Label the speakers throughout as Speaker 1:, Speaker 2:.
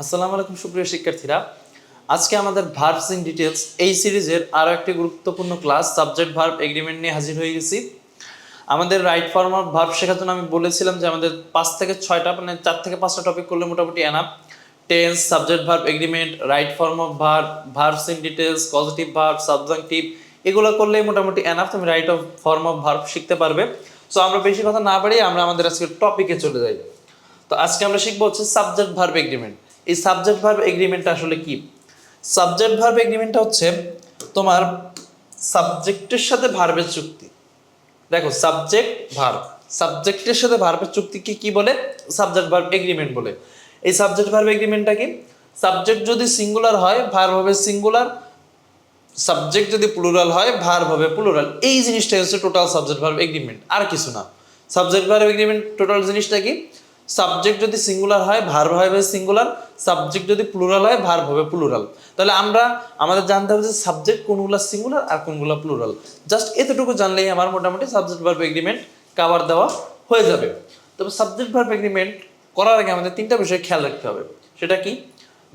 Speaker 1: আসসালামু আলাইকুম সুপ্রিয় শিক্ষার্থীরা, আজকে আমাদের ভার্বস ইন ডিটেলস এই সিরিজের আরো একটি গুরুত্বপূর্ণ ক্লাস সাবজেক্ট ভার্ব এগ্রিমেন্ট নিয়ে হাজির হয়ে গেছি। আমাদের রাইট ফর্ম অফ ভার্ব শেখার জন্য আমি বলেছিলাম যে আমাদের 5 থেকে 6টা মানে 4 থেকে 5টা টপিক করলে মোটামুটি enough. Tense, subject verb agreement, right form of verb, verbs in details, positive verb, subjunctive, এগুলো করলেই মোটামুটি এনাফ, তুমি right of form of verb শিখতে পারবে। সো আমরা বেশি কথা না বাড়িয়ে আমরা আমাদের আজকে টপিকে চলে যাই। তো আজকে আমরা শিখবো হচ্ছে সাবজেক্ট ভার্ব এগ্রিমেন্ট। এই সাবজেক্ট ভার্ব এগ্রিমেন্টটা আসলে কি? সাবজেক্ট ভার্ব এগ্রিমেন্টটা হচ্ছে তোমার সাবজেক্টের সাথে ভার্বের চুক্তি। দেখো, সাবজেক্ট ভার্ব, সাবজেক্টের সাথে ভার্বের চুক্তিকে কি বলে? সাবজেক্ট ভার্ব এগ্রিমেন্ট বলে। এই সাবজেক্ট ভার্ব এগ্রিমেন্টটা কি? সাবজেক্ট যদি সিঙ্গুলার হয় ভার্ব হবে সিঙ্গুলার, সাবজেক্ট যদি প্লুরাল হয় ভার্ব হবে প্লুরাল। এই জিনিসটাই হচ্ছে টোটাল সাবজেক্ট ভার্ব এগ্রিমেন্ট, আর কিছু না। সাবজেক্ট ভার্ব এগ্রিমেন্ট টোটাল জিনিসটা কি? সাবজেক্ট যদি সিঙ্গুলার হয় ভার্ব হবে সিঙ্গুলার, সাবজেক্ট যদি প্লুরাল হয় ভার্ব হবে প্লুরাল। তাহলে আমরা আমাদের জানতে হবে যে সাবজেক্ট কোনগুলো সিঙ্গুলার আর কোনগুলো প্লুরাল। জাস্ট এতটুকু জানলেই আমার মোটামুটি সাবজেক্ট ভার্ব এগ্রিমেন্ট কভার দেওয়া হয়ে যাবে। তবে সাবজেক্ট ভার্ব এগ্রিমেন্ট করার আগে আমাদের 3টা বিষয় খেয়াল রাখতে হবে। সেটা কি?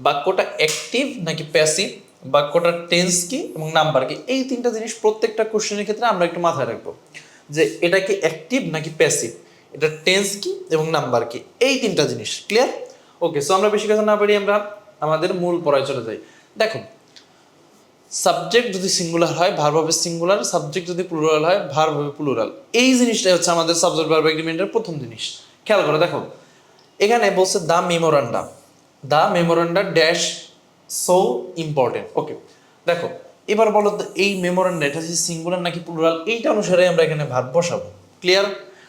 Speaker 1: বাক্যটা অ্যাক্টিভ নাকি প্যাসিভ, বাক্যটার টেন্স কি এবং নাম্বার কি। এই 3টা জিনিস প্রত্যেকটা কোশ্চেনের ক্ষেত্রে আমরা একটু মাথায় রাখবো, যে এটা কি অ্যাক্টিভ নাকি প্যাসিভ, এটা টেন্স কি এবং নাম্বার কি। এই 3টা জিনিস ক্লিয়ার? ওকে, সো আমরা বেশি কথা না পারি, আমরা আমাদের মূল পড়ায় চলে যাই। দেখো, সাবজেক্ট যদি সিঙ্গুলার হয় ভার্ব হবে সিঙ্গুলার, সাবজেক্ট যদি প্লুরাল হয় ভার্ব হবে প্লুরাল। এই জিনিসটাই হচ্ছে আমাদের সাবজেক্ট ভার্ব এগ্রিমেন্টের প্রথম জিনিস। খেয়াল করো, দেখো এখানে বলছে the memorandum, the memoranda dash so important. Okay, দেখো এবার বলো তো এই মেমোরান্ডা এটা হচ্ছে সিঙ্গুলার নাকি প্লুরাল, এইটা অনুসারে আমরা এখানে ভার্ব বসাবো। ক্লিয়ার?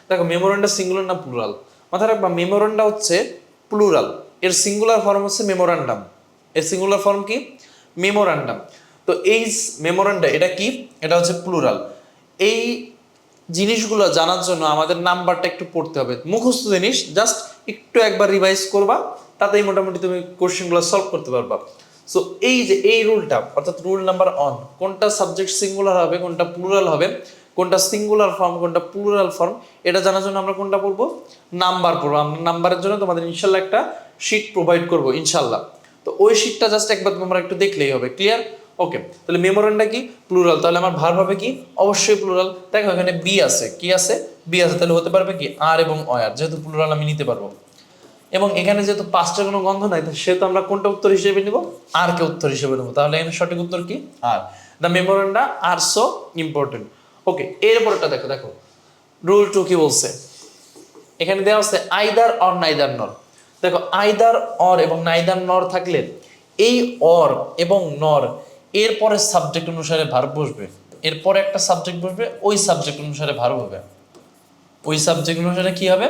Speaker 1: দেখো, মেমোরান্ডা সিঙ্গুলার না প্লুরাল? মাথায় রাখবা, মেমোরান্ডা হচ্ছে প্লুরাল, এর সিঙ্গুলার ফর্ম হচ্ছে মেমোরান্ডাম। এর সিঙ্গুলার ফর্ম কি? মেমোরান্ডাম। তো এই মেমোরান্ডা এটা কি? এটা হচ্ছে প্লুরাল। এই জিনিসগুলো জানার জন্য আমাদের নাম্বারটা একটু পড়তে হবে, মুখস্থ জিনিস, জাস্ট একটু একবার রিভাইজ করবা, তাতেই মোটামুটি তুমি কোশ্চেনগুলো সলভ করতে পারবা। সো এই যে এই রুলটা, অর্থাৎ রুল নাম্বার 1, কোনটা সাবজেক্ট সিঙ্গুলার হবে কোনটা প্লুরাল হবে, কোনটা সিঙ্গুলার ফর্ম কোনটা প্লুরাল ফর্ম, এটা জানার জন্য আমরা কোনটা পড়বো? নাম্বার পড়বো। আমরা নাম্বারের জন্য তোমাদের ইনশাল্লাহ একটা শিট প্রোভাইড করবো ইনশাল্লাহ। তো ওই শিটটা জাস্ট একবার তোমরা একটু দেখলেই হবে। ক্লিয়ার? ওকে, তাহলে মেমোরান্ডা কি? প্লুরাল। তাহলে আমার ভার্ব হবে কি? অবশ্যই প্লুরাল। দেখো এখানে বি আছে, কি আছে? বি আছে, তাহলে হতে পারবে কি? আর এবং অয়ার, যেহেতু প্লুরাল আমি নিতে পারবো। এবং এখানে যেহেতু পাঁচটার কোনো গন্ধ নাই, সেহেতু আমরা কোনটা উত্তর হিসেবে নিব? আর কে উত্তর হিসেবে নেবো। তাহলে এখানে সঠিক উত্তর কি? Are. The memoranda are so important. Okay, এরপরটা দেখো, দেখো রুল 2 কি বলছে। এখানে দেওয়া আছে আইদার অর নাইদার নর। দেখো, আইদার অর এবং নাইদার নর থাকলে এই অর এবং নর এরপরে সাবজেক্ট অনুসারে ভার্ব বসবে, এরপরে একটা সাবজেক্ট বসবে, ওই সাবজেক্ট অনুসারে ভার্ব হবে, ওই সাবজেক্ট অনুসারে কি হবে?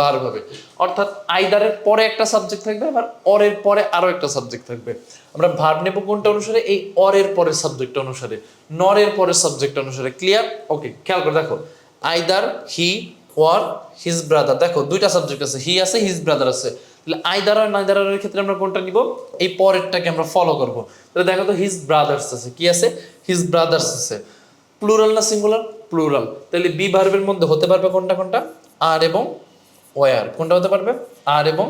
Speaker 1: ভার্ব হবে। অর্থাৎ আইদারের পরে একটা সাবজেক্ট থাকবে, আবার অরের পরে আরো একটা সাবজেক্ট থাকবে। আমরা ভার্ব নেব কোনটা অনুসারে? এই অরের পরের সাবজেক্ট অনুসারে, নরের পরের সাবজেক্ট অনুসারে। ক্লিয়ার? ওকে, খেয়াল করে দেখো, either he or his brother. দেখো দুইটা সাবজেক্ট আছে, হি আছে হিজ ব্রাদার আছে। তাহলে আইদার আর নাইদারের ক্ষেত্রে আমরা কোনটা নিব? এই পরেরটাকে আমরা ফলো করব। তাহলে দেখো তো হিজ ব্রাদার্স আছে, কি আছে? হিজ ব্রাদার্স আছে। প্লুরাল না সিঙ্গুলার? প্লুরাল। তাহলে বি ভার্বের মধ্যে হতে পারবে কোনটা কোনটা? আর এবং ওয়ার। কোনটা হতে পারবে? আর এবং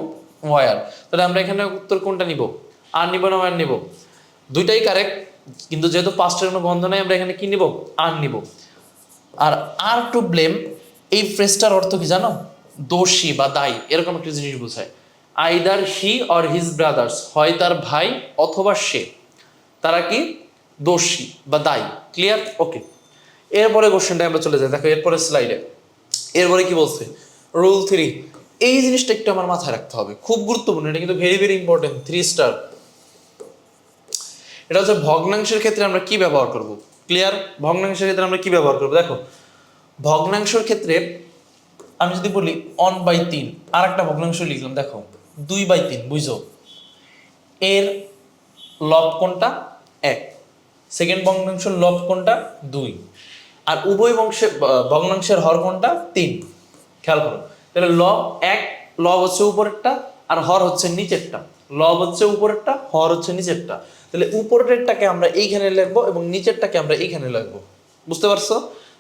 Speaker 1: ওয়ার। তাহলে আমরা এখানে উত্তর কোনটা নিব? আর নিব না ওয়ার নিব? দুইটাই কারেক্ট, কিন্তু যেহেতু পাঁচটার কোনো গন্ধ নাই, আমরা এখানে কি নিব? আর নিব। আর আর টু ব্লেম, এই ফ্রেজটার অর্থ কি জানো? দোষী বা দায়ী, এরকম একটা জিনিস বোঝায়। Either he or his brothers, হয় তার ভাই অথবা সে, তারা কি? দোষী বা দায়ী। ক্লিয়ার? ওকে, এরপরে কোশ্চেনটা আমরা চলে যাই। দেখো এরপরে স্লাইডে এরপরে কি বলছে, রুল 3। এই জিনিসটা একটু আমার মাথায় রাখতে হবে, খুব গুরুত্বপূর্ণ, এটা কিন্তু ভেরি ভেরি ইম্পর্টেন্ট, 3 স্টার। এটা হচ্ছে ভগ্নাংশের ক্ষেত্রে আমরা কি ব্যবহার করব। ক্লিয়ার? ভগ্নাংশের ক্ষেত্রে আমরা কি ব্যবহার করব? দেখো, ভগ্নাংশের ক্ষেত্রে আমি যদি বলি 1/3, আর একটা ভগ্নাংশ লিখলাম, দেখো 2/3, বুঝছো? এর লব কোনটা? 1। সেকেন্ড ভগ্নাংশের লব কোনটা? 2। আর উভয় ভগ্নাংশের হর কোনটা? 3। খেয়াল করো, তাহলে লব 1, লব হচ্ছে উপরেরটা আর হর হচ্ছে নিচেরটা। লব হচ্ছে উপরেরটা, হর হচ্ছে নিচেরটা। তাহলে উপরেরটাকে আমরা এইখানে লিখবো এবং নিচেরটাকে আমরা এইখানে লিখবো। বুঝতে পারছো?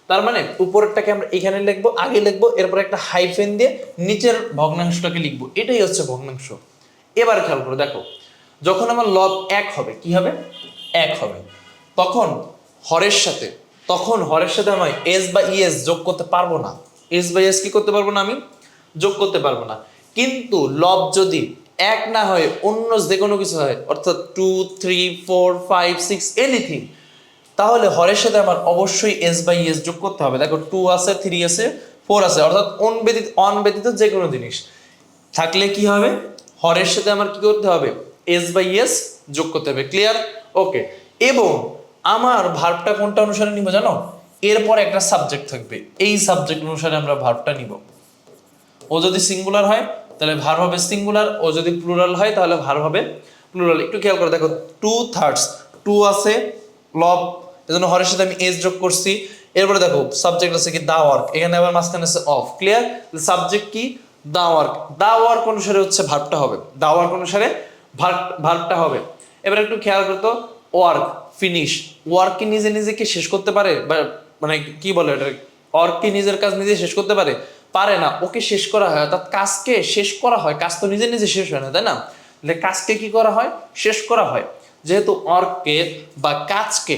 Speaker 1: তার মানে উপরেরটাকে আমরা এইখানে লিখবো, আগে লিখবো, এরপর একটা হাইফেন দিয়ে নিচের ভগ্নাংশটাকে লিখবো। এটাই হচ্ছে ভগ্নাংশ। এবার খেয়াল করে দেখো, যখন আমার লব 1 হবে, কি হবে? 1 হবে, তখন হরের সাথে আমি এস বা ইএস যোগ করতে পারবো না। এস বা ইএস কি করতে পারবো না? আমি যোগ করতে পারবো না। কিন্তু লব যদি 1 না হয়, অন্য যে কোনো কিছু হয়, অর্থাৎ 2 3 4 5 6 এনিথিং, তাহলে হরের সাথে আমার অবশ্যই এস বাই এস যোগ করতে হবে। দেখো 2 আছে, 3 আছে, 4 আছে, অর্থাৎ অন ব্যতীত যে কোনো জিনিস থাকলে কি হবে? হরের সাথে আমার কি করতে হবে? এস বাই এস যোগ করতে হবে। ক্লিয়ার? ওকে। এবং আমার ভার্বটা কোনটা অনুসারে নিব জানো? এরপর একটা সাবজেক্ট থাকবে, এই সাবজেক্ট অনুসারে আমরা ভার্বটা নিব। ও যদি সিঙ্গুলার হয় তাহলে ভার্ব হবে সিঙ্গুলার, ও যদি প্লুরাল হয় তাহলে ভার্ব হবে প্লুরাল। একটু খেয়াল করে দেখো, 2/3, 2 আছে, লব, এজন্য হরের সাথে আমি এস যোগ করছি। এরপরে দেখো সাবজেক্ট আছে কি? দা ওয়ার্ক, এখানে আবার মাঝখানে আছে অফ। ক্লিয়ার? সাবজেক্ট কি? The work. দা ওয়ার্ক অনুসারে হচ্ছে ভার্বটা হবে, দা ওয়ার্ক অনুসারে ভার্বটা হবে। এবার একটু খেয়াল করতো, ওয়ার্ক, ফিনিশ। ওয়ার্ক কি নিজে নিজে কি শেষ করতে পারে? বা মানে কি বলে এটা, ওয়ার্ক কি নিজের কাজ নিজে শেষ করতে পারে? পারে না, ওকে শেষ করা হয়, অর্থাৎ কাজকে শেষ করা হয়। কাজ তো নিজে নিজে শেষ হয় না, তাই না? তাহলে কাজকে কি করা হয়? শেষ করা হয়। যেহেতু ওয়ার্ককে বা কাজকে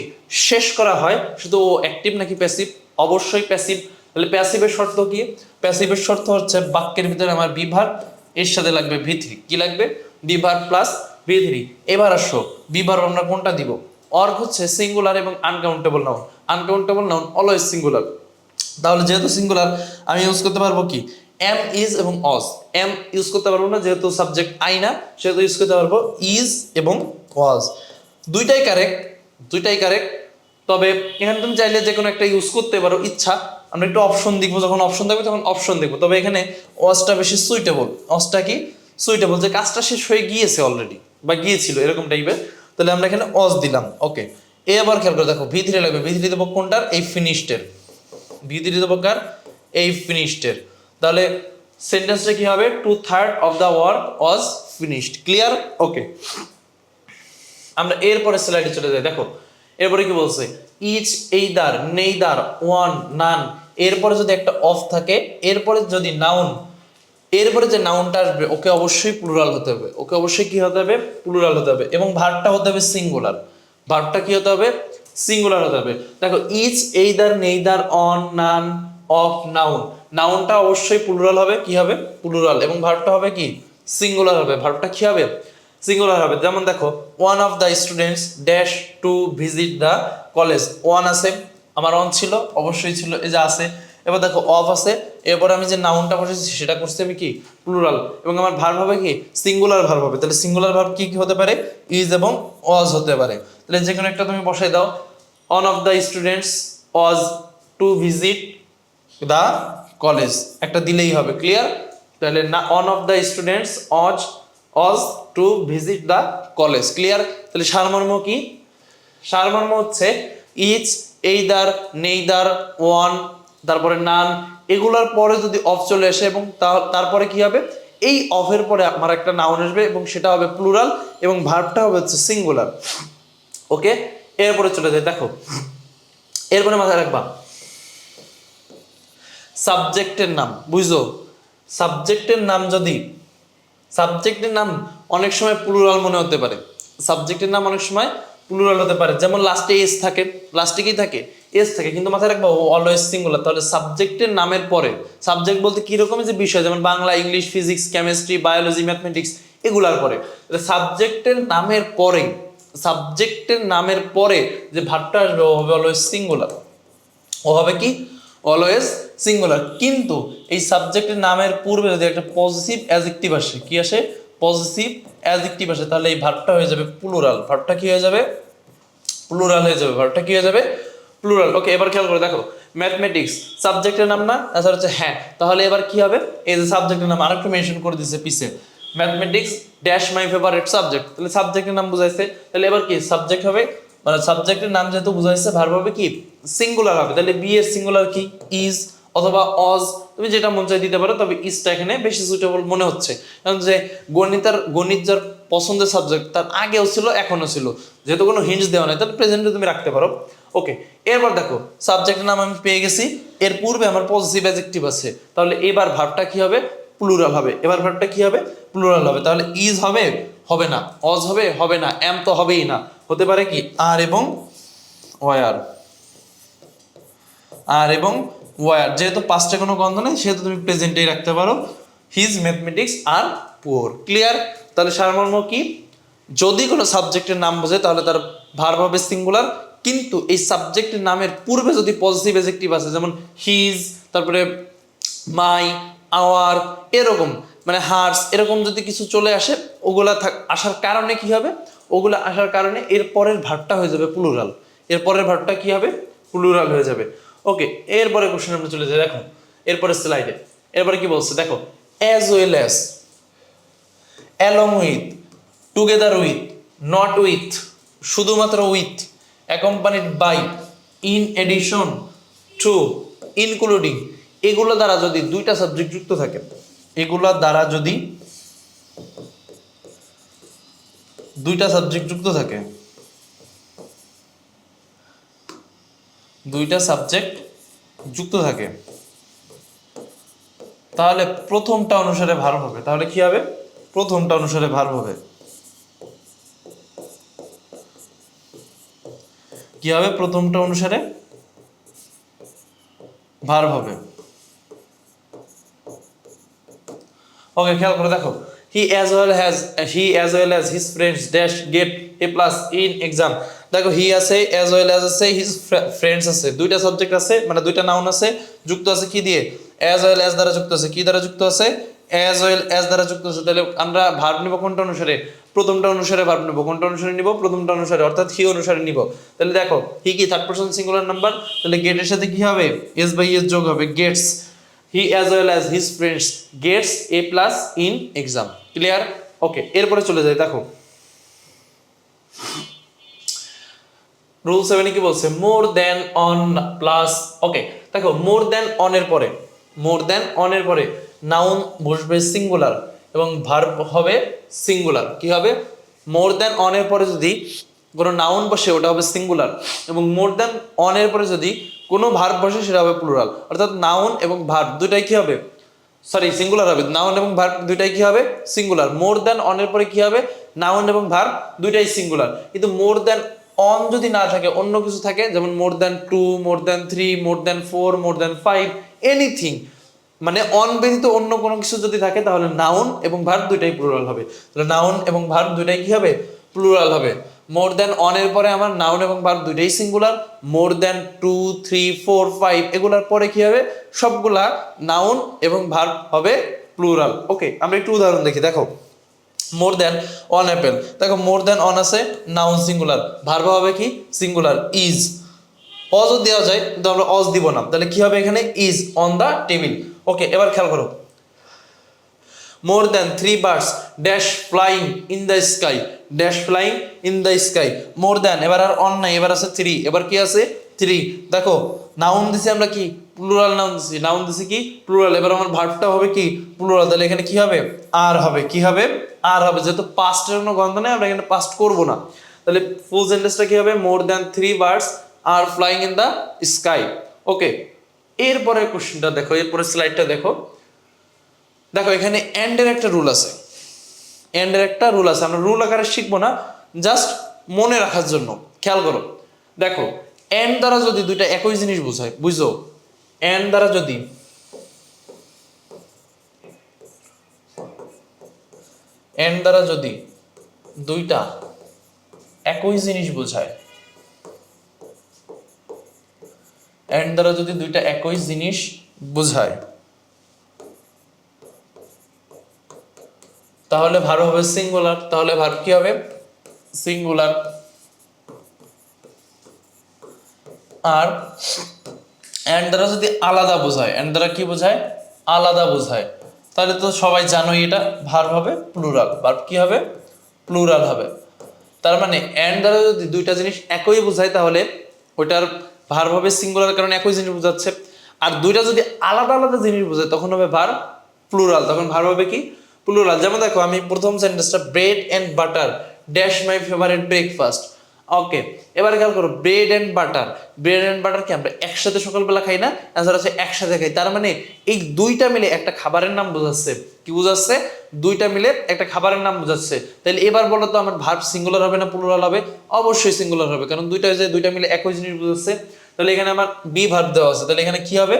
Speaker 1: শেষ করা হয়, শুধু ও অ্যাক্টিভ নাকি প্যাসিভ? অবশ্যই প্যাসিভ। তাহলে প্যাসিভের শর্ত কি? প্যাসিভের শর্ত হচ্ছে বাক্যের ভিতরে আমার বিভার, এর সাথে লাগবে ভি3। কি লাগবে? বিভার প্লাস ভি3। এবার আসো, বিভার আমরা কোনটা দিব? অর্গ হচ্ছে সিঙ্গুলার এবং uncountable noun. Uncountable noun always singular. তাহলে যেহেতু সিঙ্গুলার, আমি ইউজ করতে পারবো কি? এম, ইজ এবং অজ। এম ইউজ করতে পারবো না, যেহেতু সাবজেক্ট আই না, সেহেতু ইউজ করতে পারবো ইজ এবং ওয়াজ। দুইটাই কারেক্ট, দুইটাই কারেক্ট। তবে এখানে তুমি চাইলে যে কোনো একটা ইউজ করতে পারো, ইচ্ছা। আমরা একটু অপশন দেখবো, যখন অপশন থাকবে তখন অপশন দেখবো। তবে এখানে ওয়াজটা বেশি সুইটেবল। ওয়াজটা কি? সুইটেবল, যে কাজটা শেষ হয়ে গিয়েছে অলরেডি বা গিয়েছিল এরকম টাইপের। তাহলে আমরা এখানে অজ দিলাম। ওকে। এ আবার খেয়াল করে দেখো, ভি3 লাগবে। ভি3 দেবো কোনটার? এই ফিনিশডের। ভি3 দেবো কার? এই ফিনিশডের। তাহলে সেন্টেন্সটা কি হবে? 2/3 of the work was finished. Clear? Okay. আমরা এরপরে স্লাইডে চলে যাই। দেখো এরপরে কি বলছে? Each, either, neither, one, none. এরপরে যদি একটা অফ থাকে, এরপরে যদি নাউন, এরপরে যে নাউনটা আসবে ওকে অবশ্যই প্লুরাল হতে হবে। ওকে অবশ্যই কি হতে হবে? প্লুরাল হতে হবে। এবং ভার্বটা হতে হবে সিঙ্গুলার। ভার্বটা কি হতে হবে? সিঙ্গুলার হতে হবে। দেখো each, either, neither, one, none, of, noun. নাউনটা অবশ্যই প্লুরাল হবে। কি হবে? প্লুরাল। এবং ভার্বটা হবে কি? সিঙ্গুলার হবে। ভার্বটা কি হবে? সিঙ্গুলার হবে। যেমন দেখো, one of the students dash to visit the college. One আছে, আমার অন ছিল, অবশ্যই ছিল, এই যে আছে। এবার দেখো অফ আছে, এরপর আমি যে নাউনটা বসেছি সেটা করছি আমি কি? প্লুরাল। এবং আমার ভার্ব হবে কি? সিঙ্গুলার ভার্ব হবে। তাহলে সিঙ্গুলার ভার্ব কি কি হতে পারে? ইজ এবং ওয়াজ হতে পারে। তাহলে যে কোনো একটা তুমি বসাই দাও। On of the students was to visit the college, একটা দিলেই হবে। ক্লিয়ার? তাহলে না, on of the students was to visit the college. Clear? তাহলে সারমর্ম কি? সারমর্ম হচ্ছে ইচ, এইদার, নেইদার, ওয়ান, তারপরে নান, এগুলার পরে যদি অফ চলে আসে এবং তারপরে কি হবে? এই অফের পরে আমার একটা নাউন আসবে এবং সেটা হবে প্লুরাল এবং ভার্বটা হবে হচ্ছে সিঙ্গুলার। ওকে। এরপরে চলে যায়। দেখো এরপরে মাথায় রাখবা, সাবজেক্টের নাম, বুঝছো? সাবজেক্টের নাম যদি, সাবজেক্টের নাম অনেক সময় প্লুরাল মনে হতে পারে। সাবজেক্টের নাম অনেক সময় প্লুরাল হতে পারে। যেমন লাস্টে এস থাকে, লাস্টে কি থাকে? এস থাকে, কিন্তু মাথায় রাখবো অলওয়েজ সিঙ্গুলার। তাহলে সাবজেক্টের নামের পরে, সাবজেক্ট বলতে কি রকমের যে বিষয়, যেমন Bangla, English, physics, chemistry, biology, mathematics, এগুলার পরে সাবজেক্টের নামের পরে, সাবজেক্টের নামের পরে যে ভার্বটা আসবে ও হবে অলওয়েজ সিঙ্গুলার। ও হবে কি? Always singular. কিন্তু এই সাবজেক্টের নামের পূর্বে যদি একটা পজিটিভ অ্যাডজেক্টিভ আসে, কি আসে? পজিটিভ অ্যাডজেক্টিভ আসে, তাহলে এই ভার্বটা হয়ে যাবে প্লুরাল। ভার্বটা কি হয়ে যাবে? প্লুরাল হয়ে যাবে। ভার্বটা কি হয়ে যাবে? প্লুরাল। ওকে। এবার খেয়াল করে দেখো, ম্যাথমেটিক্স সাবজেক্টের নাম না? আচ্ছা হচ্ছে হ্যাঁ। তাহলে এবার কি হবে? এই যে সাবজেক্টের নাম আরেকটু মেনশন করে দিচ্ছে পিছে, mathematics dash my favourite subject. তাহলে সাবজেক্টের নাম বুঝাইছে। তাহলে এবার কি সাবজেক্ট হবে, মানে সাবজেক্টের নাম যেহেতু বুঝাইছে, ভার্ব হবে কি? সিঙ্গুলার হবে। তাহলে বি এর সিঙ্গুলার কি? ইজ অথবা অজ, তুমি যেটা মন চাই দিতে পারো। তবে ইজটা এখানে বেশি সুইটেবল মনে হচ্ছে, কারণ যে গণিত যার পছন্দের সাবজেক্ট, তার আগেও ছিল, এখনো ছিল, যেহেতু কোনো হিন্টস দেওয়া নাই, তাহলে প্রেজেন্টে তুমি রাখতে পারো। ওকে। এরপর দেখো সাবজেক্টের নাম আমি পেয়ে গেছি, এর পূর্বে আমার পজিটিভ অ্যাডজেক্টিভ আছে, তাহলে এবার ভার্বটা কি হবে? প্লুরাল হবে। এবার ভার্বটা কি হবে? প্লুরাল হবে। তাহলে ইজ হবে? হবে না। অজ হবে? হবে না। এম তো হবেই না। হতে পারে কি আর এবং ওয়ার। আর এবং ওয়ার, যেহেতু পাস্টে কোনো গন্ধ নেই সেহেতু তুমি প্রেজেন্টেই রাখতে পারো। হিজ ম্যাথমেটিক্স আর পুয়ার। ক্লিয়ার? তাহলে সারমর্ম কি? যদি কোনো সাবজেক্টের নাম বোঝে তাহলে তার ভার্ব হবে সিঙ্গুলার, কিন্তু এই সাবজেক্টের নামের পূর্বে যদি পজিটিভ অ্যাডজেক্টিভ আছে, যেমন হিজ, তারপরে মাই, আওয়ার, এরকম মানে হার্স, এরকম যদি কিছু চলে আসে, ওগুলা আসার কারণে কি হবে? ওগুলা আসার কারণে এর পরের ভার্বটা হয়ে যাবে প্লুরাল। এর পরের ভার্বটা কি হবে? প্লুরাল হয়ে যাবে। ওকে, এরপরে কোশ্চেন আমরা চলে যাই। দেখো এরপরে স্লাইডে এরপরে কি বলছে দেখো, as well as, along with, together with, not with, শুধুমাত্র with, accompanied by, in addition to, including, এগুলো দ্বারা যদি দুইটা সাবজেক্ট যুক্ত থাকে, এগুলো দ্বারা যদি দুইটা সাবজেক্ট যুক্ত থাকে, দুইটা সাবজেক্ট যুক্ত থাকে, তাহলে প্রথমটা অনুসারে ভার্ব হবে। তাহলে কি হবে? প্রথমটা অনুসারে ভার্ব হবে। কি হবে? প্রথমটা অনুসারে ভার্ব হবে। ওকে, খেয়াল করে দেখো, হি as well as his friends dash gate A plus in exam. দেখো হি আছে, অ্যাজ ওয়েল অ্যাজ আছে, হিজ ফ্রেন্ডস আছে, দুইটা সাবজেক্ট আছে, মানে দুইটা নাউন আছে, যুক্ত আছে কি দিয়ে? অ্যাজ ওয়েল অ্যাজ দ্বারা যুক্ত আছে। কি দ্বারা যুক্ত আছে? অ্যাজ ওয়েল অ্যাজ দ্বারা যুক্ত আছে। তাহলে আমরা ভার্ব নিব কোনটা অনুসারে? প্রথমটা অনুসারে ভার্ব নিব। কোনটা অনুসারে নিব? প্রথমটা অনুসারে, অর্থাৎ হি অনুসারে নিব। তাহলে দেখো হি কি থার্ড পারসন সিঙ্গুলার নাম্বার, তাহলে গেটের সাথে কি হবে? এস বাই এস যোগ হবে, Gates. He as well as his friends gets A plus in exam. Clear? Okay, এরপরে চলে যাই। দেখো রুল 7 কি বলছে? মোর দেন অন প্লাস। ওকে, দেখো মোর দেন অন এর পরে, মোর দেন অন এর পরে নাউন বসবে সিঙ্গুলার এবং ভার্ব হবে সিঙ্গুলার। কি হবে? মোর দেন অন এর পরে যদি কোনো নাউন বসে ওটা হবে সিঙ্গুলার, এবং মোর দেন অন এর পরে যদি কোনো ভার্ব বসে সেটা হবে প্লুরাল। অর্থাৎ নাউন এবং ভার্ব দুটাই কি হবে? সরি, সিঙ্গুলার হবে। নাউন এবং ভার্ব দুইটাই কি হবে? সিঙ্গুলার। মোর দেন অনের পরে কি হবে? নাউন এবং ভার্ব দুইটাই সিঙ্গুলার। কিন্তু মোর দেন অন যদি না থাকে, অন্য কিছু থাকে, যেমন মোর দেন 2, মোর দেন 3, মোর দেন 4, মোর দেন 5, এনিথিং, মানে অন ব্যতীত অন্য কোনো কিছু যদি থাকে, তাহলে নাউন এবং ভার্ব দুইটাই প্লুরাল হবে। তাহলে নাউন এবং ভার্ব দুইটাই কি হবে? প্লুরাল হবে। মোর দেন অনের পরে আমার নাউন এবং ভার্ব দুইটাই সিঙ্গুলার। মোর দেন 2, 3, 4, 5 এগুলার পরে কি হবে? সবগুলা নাউন এবং ভার্ব হবে প্লুরাল। ওকে, আমরা একটু উদাহরণ দেখি। দেখো মোর দেন অন অ্যাপেল, দেখো মোর দেন অন আছে, নাউন সিঙ্গুলার, ভার্ব হবে কি? Singular, is. অজও দেওয়া যায় কিন্তু আমরা অজ দিব না, তাহলে কি হবে এখানে? Is on the table. Okay, এবার খেয়াল করো, more than 3 birds dash flying in the sky, dash flying in the sky, more than, এবার আর অন নাই, এবার আছে 3, এবার কি আছে? 3। দেখো নাউন দিছি আমরা কি? প্লুরাল নাউন দিছি, নাউন দিছি কি? প্লুরাল। এবার আমার ভার্বটা হবে কি? প্লুরাল। তাহলে এখানে কি হবে? আর হবে। কি হবে? আর হবে। যেহেতু পাস্টের কোনো গন্ধ নেই, আমরা এখানে পাস্ট করব না। তাহলে ফুল সেন্টেন্সটা কি হবে? more than 3 birds are flying in the sky। ওকে, এরপরে কোশ্চেনটা দেখো, এরপরে স্লাইডটা দেখো। দেখো এখানে এন্ডের একটা রুল আছে, এন্ডের একটা রুল আছে। আমরা রুল আকারে শিখবো না, জাস্ট মনে রাখার জন্য। খেয়াল করো, দেখো এন্ড দ্বারা যদি দুইটা একই জিনিস বোঝায়, বুঝো, এন্ড দ্বারা যদি এন্ড দ্বারা যদি দুইটা একই জিনিস বোঝায়, এন্ড দ্বারা যদি দুইটা একই জিনিস বোঝায়, তাহলে ভার্ব হবে সিঙ্গুলার। তাহলে ভার্ব কি হবে? সিঙ্গুলার। আর এন্ড দ্বারা যদি আলাদা বোঝায়, এন্ড দ্বারা কি বোঝায়? আলাদা বোঝায়, তাহলে তো সবাই জানোই এটা ভার্ব হবে প্লুরাল। ভার্ব কি হবে? প্লুরাল হবে। তার মানে এন্ড দ্বারা যদি দুইটা জিনিস একই বোঝায়, তাহলে ওইটার ভার্ব হবে সিঙ্গুলার, কারণ একই জিনিস বোঝাচ্ছে। আর দুইটা যদি আলাদা আলাদা জিনিস বোঝায়, তখন হবে ভার্ব প্লুরাল। তখন ভার্ব হবে কি? প্লুরাল। যেমন দেখো আমি প্রথম সেন্টেন্সটা, bread and butter dash my favourite breakfast. Okay, এবার খেয়াল করো, bread and butter, bread and butter কি আমরা একসাথে সকালবেলা খাই না? অ্যান্সার আছে একসাথে খাই। তার মানে এই দুইটা মিলে একটা খাবারের নাম বোঝাচ্ছে। কি বোঝাচ্ছে? দুইটা মিলে একটা খাবারের নাম বোঝাচ্ছে। তাহলে এবার বলো তো আমার ভার্ব সিঙ্গুলার হবে না প্লুরাল হবে? অবশ্যই সিঙ্গুলার হবে, কারণ দুইটা মিলে একই জিনিস বোঝাচ্ছে। তাহলে এখানে আমার বি ভার্ব দেওয়া আছে, তাহলে এখানে কি হবে?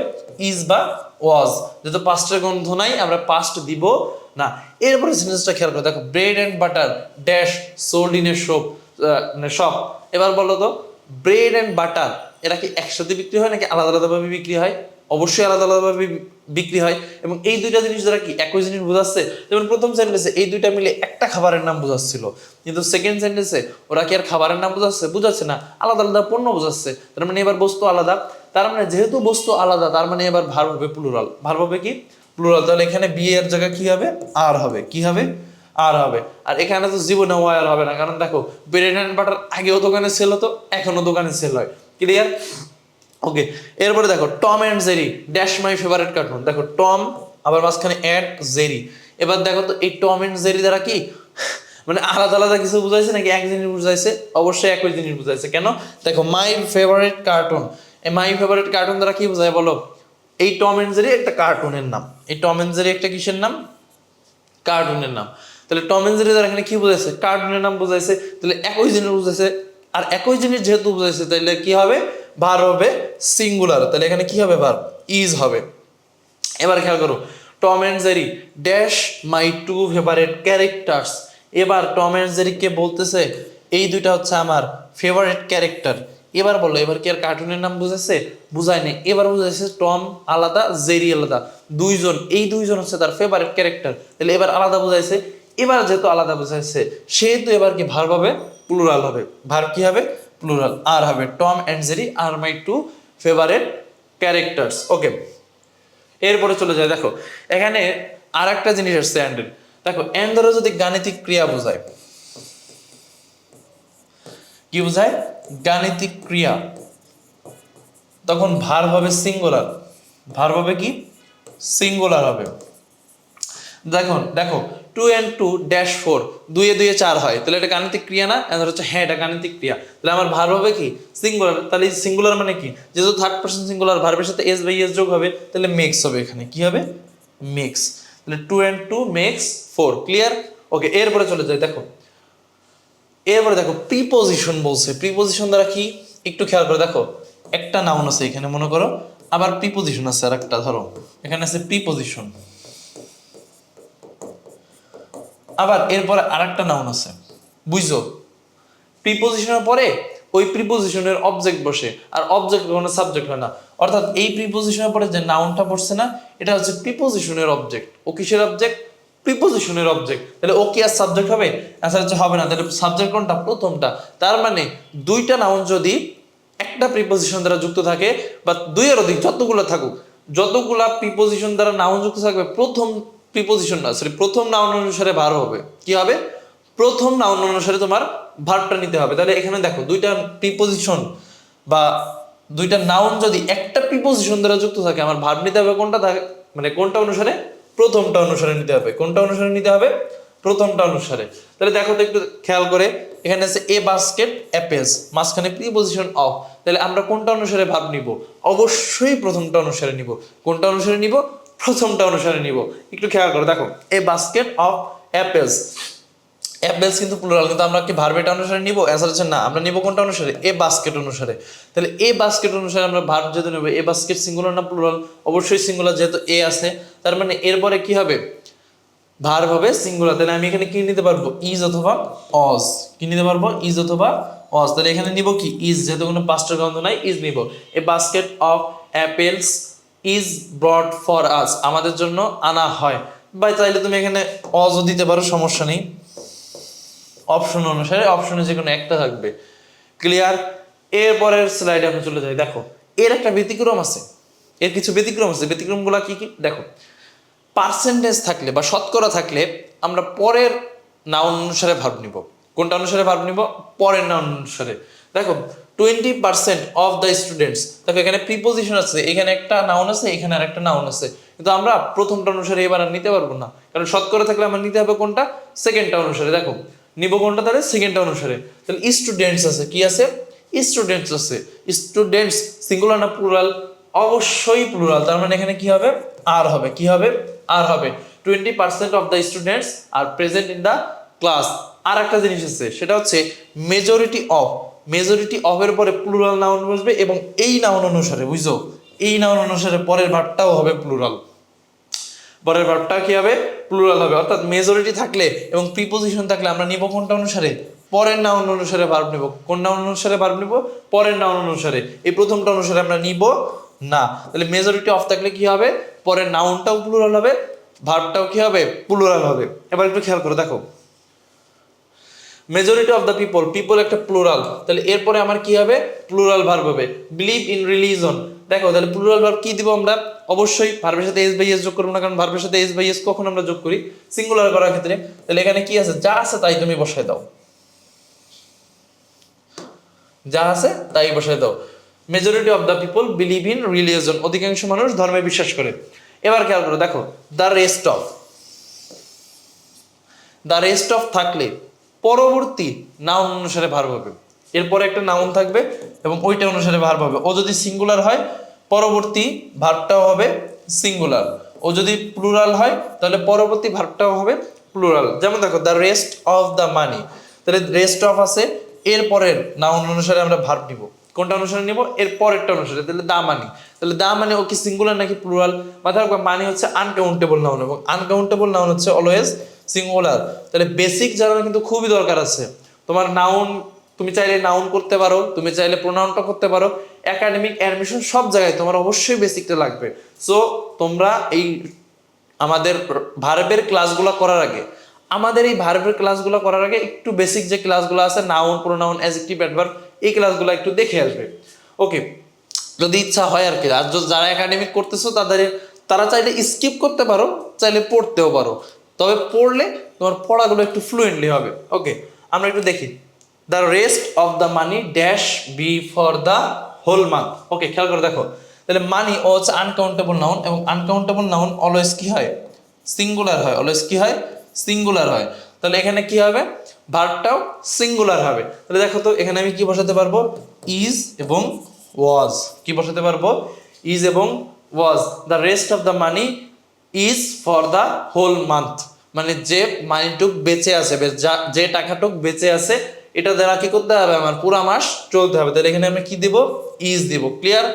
Speaker 1: ইজ বা ওয়াজ। যেহেতু পাস্টের গন্ধ নাই, আমরা পাস্ট দিব না। এরপরে সেন্টেন্সটা খেয়াল করে দেখো, bread and butter dash sold in a shop, shop. এবার বলো তো, ব্রেড অ্যান্ড বাটার এরা কি একসাথে বিক্রি হয় নাকি আলাদা আলাদাভাবে বিক্রি হয়? অবশ্যই আলাদা আলাদাভাবে বিক্রি হয়। এবং এই দুইটা জিনিস দ্বারা কি একই জিনিস বোঝাচ্ছে? যেমন প্রথম সেন্টেন্সে এই দুইটা মিলে একটা খাবারের নাম বোঝাচ্ছিল, কিন্তু সেকেন্ড সেন্টেন্সে ওরা কি আর খাবারের নাম বোঝাচ্ছে? বোঝাচ্ছে না, আলাদা আলাদা পণ্য বোঝাচ্ছে। তার মানে এবার বস্তু আলাদা। তার মানে যেহেতু বস্তু আলাদা, তার মানে এবার ভার্ব হবে প্লুরাল। ভার্ব হবে কি? প্লুরাল। তাহলে এখানে বি এর জায়গায় কি হবে? আর হবে। কি হবে? আর হবে। আর এখানে তো জীবনে ওয়ার হবে না, কারণ দেখো ব্রেড অ্যান্ড বাটার আগেও দোকানে সেল হতো, এখনো দোকানে সেল হয়। ক্লিয়ার? ওকে। এরপরে দেখো, Tom and Jerry dash my favourite cartoon. দেখো টম, আবার মাঝখানে অ্যান্ড জেরি। এবার দেখো তো এই টম অ্যান্ড জেরি দ্বারা কি মানে আলাদা আলাদা কিছু বুঝাইছে নাকি এক জিনিস বুঝাইছে? অবশ্যই একই জিনিস বুঝাইছে। কেন? দেখো মাই ফেভারিট কার্টুন, এই মাই ফেভারিট কার্টুন দ্বারা কি বোঝায় বলো? এই টম অ্যান্ড জেরি একটা কার্টুনের নাম। এই টম অ্যান্ড জেরি একটা কিসের নাম? কার্টুনের নাম। তাহলে টম এন্ড জেরি দ্বারা এখানে কি বোঝাইছে? কার্টুনের নাম বোঝাইছে। তাহলে একই জিনিস বুঝাইছে, আর একই জিনিস যেহেতু বুঝাইছে, তাহলে কি হবে? ভার্ব হবে সিঙ্গুলার। তাহলে এখানে কি হবে? ভার্ব ইজ হবে। এবার খেয়াল করো, Tom and Jerry dash my two favourite characters. এবার টম এন্ড জেরিকে বলতেছে এই দুইটা হচ্ছে আমার ফেভারিট ক্যারেক্টার। এবার বলো, এবার কি আর কার্টুনের নাম বুঝাইছে? বুঝায় নাই। এবার বুঝাইছে টম আলাদা, জেরি আলাদা, দুইজন, এই দুইজন হচ্ছে তার ফেভারিট ক্যারেক্টার। তাহলে এবার আলাদা বুঝাইছে। এবার যেহেতু আলাদা বুঝাইছে, সেহেতু এবার কি ভার্ব হবে? প্লুরাল হবে। ভার্ব কি হবে? প্লুরাল। আর হবে Tom and Jerry are my two favourite characters. Okay. এরপরে চলে যায়, দেখো এখানে আর একটা জিনিস আসছে অ্যান্ডের। দেখো অ্যান্ড ধরো যদি গাণিতিক ক্রিয়া বোঝায়, কি বোঝায়? গাণিতিক ক্রিয়া, তখন ভার্ব হবে সিঙ্গুলার। ভার্ব হবে কি? সিঙ্গুলার হবে। দেখো দেখো 2 and 2 ড্যাশ 4, 2 এ 2 এ 4 হয়, তাহলে এটা গাণিতিক ক্রিয়া না? অ্যান্সার হচ্ছে হ্যাঁ, এটা গাণিতিক ক্রিয়া। তাহলে আমার ভার্ব হবে কি? সিঙ্গুলার। তাহলে সিঙ্গুলার মানে কি? যেহেতু থার্ড পারসন সিঙ্গুলার, ভার্বের সাথে এস বাই এস যোগ হবে, তাহলে মেক্স হবে। এখানে কি হবে? মেক্স। তাহলে 2 and 2 মেক্স 4। ক্লিয়ার? ওকে। এরপরে চলে যায়, দেখো এরপরে দেখো প্রিপোজিশন বলছে। প্রিপোজিশন দ্বারা কি একটু খেয়াল করে দেখো, একটা নাউন আছে এখানে মনে করো, আবার প্রিপোজিশন আছে আর একটা। ধরো এখানে আছে প্রিপোজিশন, আবার এরপরে আরেকটা নাউন আছে। বুঝছো? প্রিপোজিশনের পরে ওই প্রিপোজিশনের অবজেক্ট বসে, আর অবজেক্ট কখনো সাবজেক্ট হয় না। অর্থাৎ এই প্রিপোজিশনের পরে যে নাউনটা পড়ছে না, এটা হচ্ছে প্রিপোজিশনের অবজেক্ট। ও কিসের অবজেক্ট? প্রিপোজিশনের অবজেক্ট। তাহলে ও কি আর সাবজেক্ট হবে? অ্যান্সার হচ্ছে হবে না। তাহলে সাবজেক্ট কোনটা? প্রথমটা। তার মানে দুইটা নাউন যদি একটা প্রিপোজিশন দ্বারা যুক্ত থাকে, বা দুইয়ের অধিক, যতগুলো থাকুক, যতগুলা প্রিপোজিশন দ্বারা নাউন যুক্ত থাকবে, প্রথম প্রিপোজিশন না সরি প্রথম নাউন অনুসারে ভার্ব হবে। কি হবে? প্রথম নাউন অনুসারে তোমার ভার্বটা নিতে হবে। তাহলে এখানে দেখো দুইটা প্রিপোজিশন বা দুইটা নাউন যদি একটা প্রিপোজিশন দ্বারা যুক্ত থাকে, আমার ভার্ব নিতে হবে কোনটা থাকে, মানে কোনটা অনুসারে? প্রথমটা অনুসারে নিতে হবে। কোনটা অনুসারে নিতে হবে? প্রথমটা অনুসারে। তাহলে দেখো তো একটু খেয়াল করে, এখানে আছে এ বাস্কেট অ্যাপেলস, মাঝখানে প্রিপোজিশন অফ। তাহলে আমরা কোনটা অনুসারে ভার্ব নিব? অবশ্যই প্রথমটা অনুসারে নিব। কোনটা অনুসারে নিব? প্রথমটা অনুসারে নিব। একটু খেয়াল করো, দেখো a basket of apples. Apples কিন্তু প্লুরাল, কিন্তু আমরা কি ভার্ব এটা অনুসারে নিব? অ্যান্সার হচ্ছে না। আমরা নিব কোনটা অনুসারে? এ বাস্কেট অনুসারে। তাহলে এ বাস্কেট অনুসারে আমরা ভার্ব যেহেতু নেব, এ বাস্কেট সিঙ্গুলার না প্লুরাল? অবশ্যই সিঙ্গুলার, যেহেতু এ আছে। তার মানে এরপরে কি হবে? ভার্ব হবে সিঙ্গুলার। তাহলে আমি এখানে কি নিতে পারবো? ইজ অথবা অজ। কি নিতে পারবো? ইজ অথবা অজ। তাহলে এখানে নিব কি? ইজ, যেহেতু কোনো পাস্টের গন্ধ নাই, ইজ নিব। A basket of apples is ব্রট for us, আমাদের জন্য আনা হয়। বা চাইলে তুমি এখানে অজও দিতে পারো, সমস্যা নেই। অপশন অনুসারে, অপশনে যে কোনো একটা থাকবে। ক্লিয়ার? এরপরের স্লাইডে আমরা চলে যাই। দেখো এর একটা ব্যতিক্রম আছে, এর কিছু ব্যতিক্রম আছে। ব্যতিক্রমগুলো কি কি? দেখো পার্সেন্টেজ থাকলে বা শতকরা থাকলে আমরা পরের নাউন অনুসারে ভার্ব নিব। কোনটা অনুসারে ভার্ব নিব? পরের নাউন অনুসারে। দেখো 20% অফ দ্য স্টুডেন্টস, দেখো এখানে প্রিপোজিশন আছে, এখানে একটা নাউন আছে, এখানে আর একটা নাউন আছে, কিন্তু আমরা প্রথমটা অনুসারে এবার আর নিতে পারবো না, কারণ শতকরা থাকলে আমার নিতে হবে কোনটা? সেকেন্ডটা অনুসারে। দেখো নিব কোনটা? তাহলে সেকেন্ডটা অনুসারে। তাহলে স্টুডেন্টস আছে, কি আছে? স্টুডেন্টস আছে। স্টুডেন্টস সিঙ্গুলার না প্লুরাল? অবশ্যই প্লুরাল। তার মানে এখানে কি হবে? আর হবে। কি হবে? আর হবে। 20% of the students are present in the class. আর একটা জিনিস আছে, সেটা হচ্ছে মেজরিটি অফ। মেজরিটি অফ এর পরে প্লুরাল নাউন বসবে এবং এই নাউন অনুসারে, বুঝছো, এই নাউন অনুসারে পরের ভার্বটাও হবে প্লুরাল। পরের ভার্বটা কি হবে? প্লুরাল হবে। অর্থাৎ মেজরিটি থাকলে এবং প্রিপোজিশন থাকলে আমরা নিব কোনটা অনুসারে? পরের নাউন অনুসারে ভার্ব নিব। কোন নাউন অনুসারে ভার্ব নিব? পরের নাউন অনুসারে। এই প্রথমটা অনুসারে আমরা নিব না। তাহলে মেজরিটি অফ থাকলে কি হবে? পরের নাউনটাও প্লুরাল হবে, ভার্বটাও কি হবে? প্লুরাল হবে। এবার একটু খেয়াল করে দেখো, majority of the people, people একটা প্লুরাল, তাহলে এরপরে আমার কি হবে? প্লুরাল ভার্ব হবে। বিলিভ ইন রিলিজন, দেখো তাহলে প্লুরাল ভার্ব কি দিব আমরা? অবশ্যই ভার্বের সাথে এস বাই এস যোগ করবো না, কারণ ভার্বের সাথে এস বাই এস কখন আমরা যোগ করি? সিঙ্গুলার করার ক্ষেত্রে। তাহলে এখানে কি আছে? যা আছে তাই তুমি বসায় দাও, যা আছে তাই বসায় দাও। Majority of the people believe in religion, অধিকাংশ মানুষ ধর্মে বিশ্বাস করে। এবার খেয়াল করো, দেখো the rest of, the rest of থাকলে পরবর্তী নাউন অনুসারে ভার্ব হবে। এরপরে একটা নাউন থাকবে এবং ওইটা অনুসারে ভার্ব হবে। ও যদি সিঙ্গুলার হয় পরবর্তী ভার্বটাও হবে সিঙ্গুলার, ও যদি প্লুরাল হয় তাহলে পরবর্তী ভার্বটাও হবে প্লুরাল। যেমন দেখো দ্য রেস্ট অফ দ্য মানি, তাহলে রেস্ট অফ আছে, এর পরের নাউন অনুসারে আমরা ভার্ব নিব। কোনটা অনুসারে নিব? এর পরেরটা অনুসারে। তাহলে দা মানি, তাহলে দা মানে ও কি সিঙ্গুলার নাকি প্লুরাল? মাথায় রাখবা মানি হচ্ছে আনকাউন্টেবল নাউন এবং আনকাউন্টেবল নাউন হচ্ছে অলওয়েজ সিঙ্গুলার। তাহলে বেসিক জানা কিন্তু খুবই দরকার আছে। তোমার নাউন, তুমি চাইলে নাউন করতে পারো, তুমি চাইলে প্রোনাউনটা করতে পারো, একাডেমিক অ্যাডমিশন সব জায়গায় তোমার অবশ্যই বেসিকটা লাগবে। সো তোমরা এই আমাদের ভার্বের ক্লাসগুলো করার আগে, আমাদের এই ভার্বের ক্লাসগুলো করার আগে একটু বেসিক যে ক্লাসগুলো আছে, নাউন, প্রোনাউন, অ্যাডজেক্টিভ, অ্যাডভার্ব, এই ক্লাসগুলো একটু দেখে আসবে। ওকে, যদি ইচ্ছা হয় আর কি। আর যারা একাডেমিক করতেছো তারা চাইলে স্কিপ করতে পারো, চাইলে পড়তেও পারো, তবে পড়লে তোমার পড়াগুলো একটু ফ্লুয়েন্টলি হবে। ওকে, আমরা একটু দেখি। The rest of the money dash be for the whole month. Okay, খেয়াল করে দেখো, তাহলে মানি ও হচ্ছে আনকাউন্টেবল নাউন এবং আনকাউন্টেবল নাউন অলওয়েজ কি হয়? সিঙ্গুলার হয়। অলওয়েজ কি হয়? সিঙ্গুলার হয়। তাহলে এখানে কি হবে? ভার্বটাও সিঙ্গুলার হবে। তাহলে দেখো তো এখানে আমি কি বসাতে পারবো? ইজ এবং ওয়াজ। কি বসাতে পারবো? ইজ এবং was. The rest of the money is for the whole month, মানে যে মানিটুক বেঁচে আছে, যে টাকাটুক বেঁচে আছে, এটা দ্বারা কি করতে হবে? আমার পুরো মাস চলতে হবে। তাহলে এখানে আমি কি দিব? ইজ দিব। ক্লিয়ার?